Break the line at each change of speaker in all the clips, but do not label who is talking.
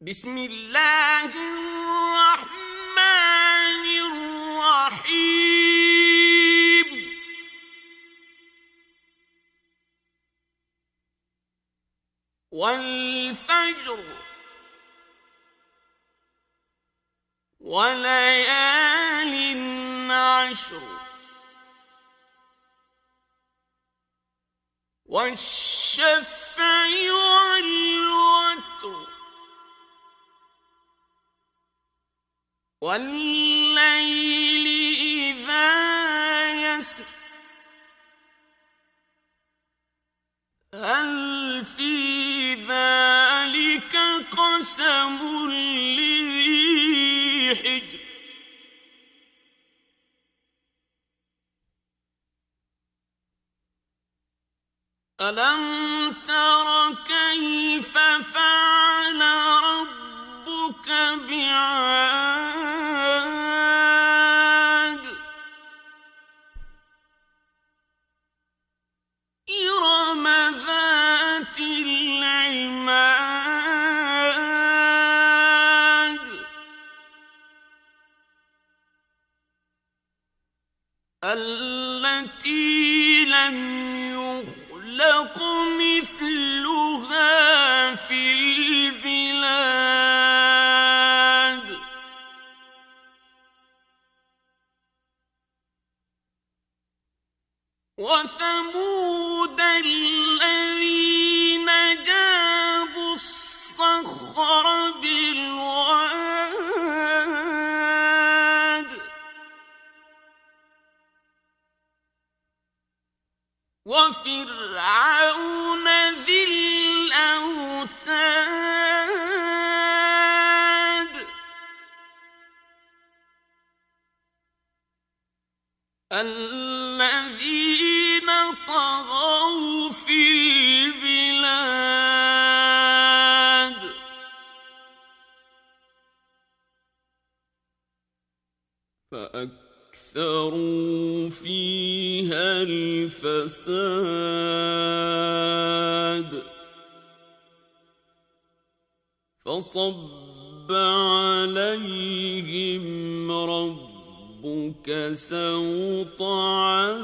بسم الله الرحمن الرحيم. والفجر وليال عشر والشفع والوتر والليل إذا يسر هل في ذلك قسم لذي حجر ألم تر كيف فعل ربك بعاد إرم ذات العماد التي لم يخلق مثلها في البلاد وثمود الذين جابوا الصخر بالواد وفرعون ذي الأوتاد الذين طغوا في البلاد فأكثروا فيها الفساد فصب عليهم ربك سوط عذاب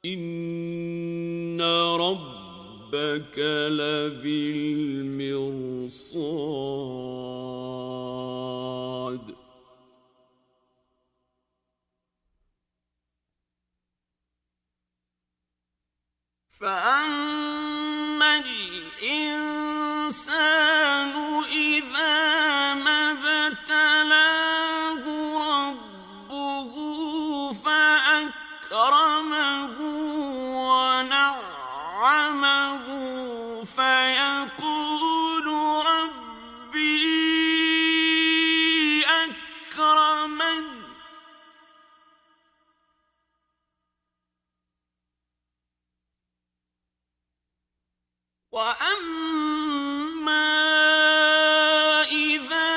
إن ربك لبالمرصاد فأما الإنسان إذا ما ابتلاه ربه فأكرمه ونعمه فيقول ربي أكرمن وأما إذا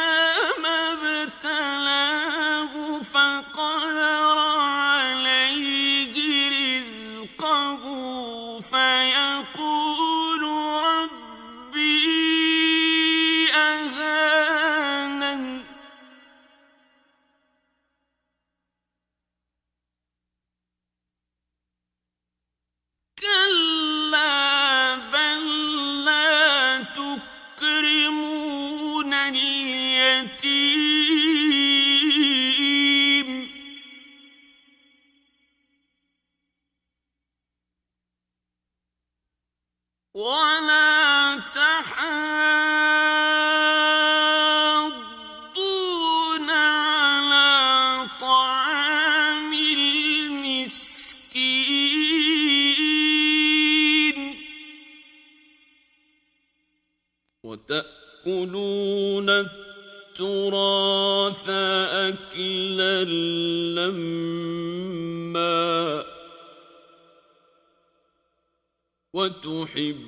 ما ابتلاه فقدر عليه رزقه فيقول ربي أهانن كلا بل لا تكرمون اليتيم ولا تحاضون على طعام المسكين وتأكلون التراث أكلا لما وتحبون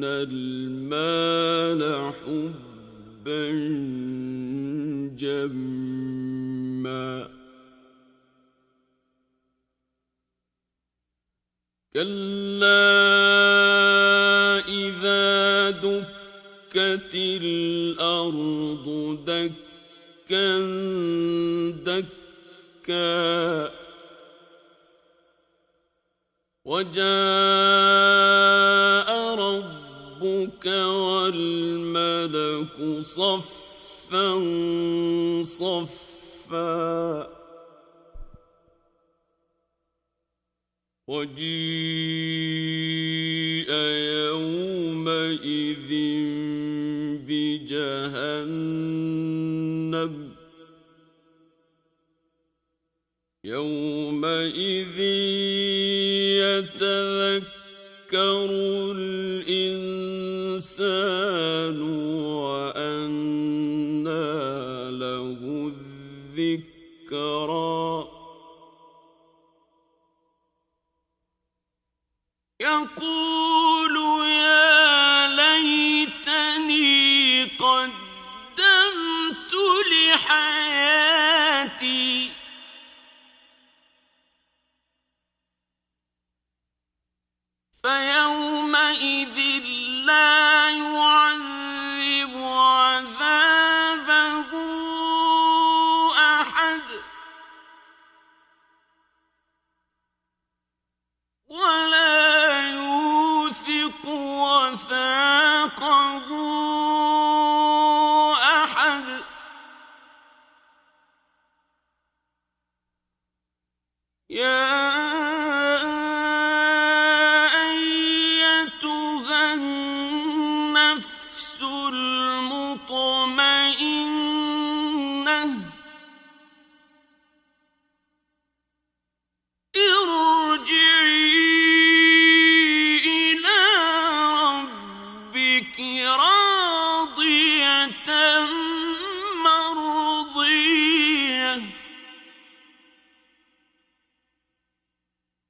المال حبا جما كلا دكا وجاء ربك والملك صفا صفا وجيء يومئذ بجهنم يومئذ يتذكر الإنسان وأنى له الذكرى يقول يا ليتني قدمت لحياتي فيومئذ لا يعذب عذابه أحد ولا يوثق وثاقه أحد يا أيتها النفس المطمئنة ارجعي إلى ربك راضية مرضية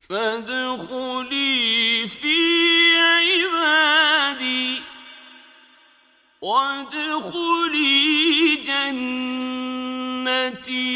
فادخلي في عبادي وادخلي جنتي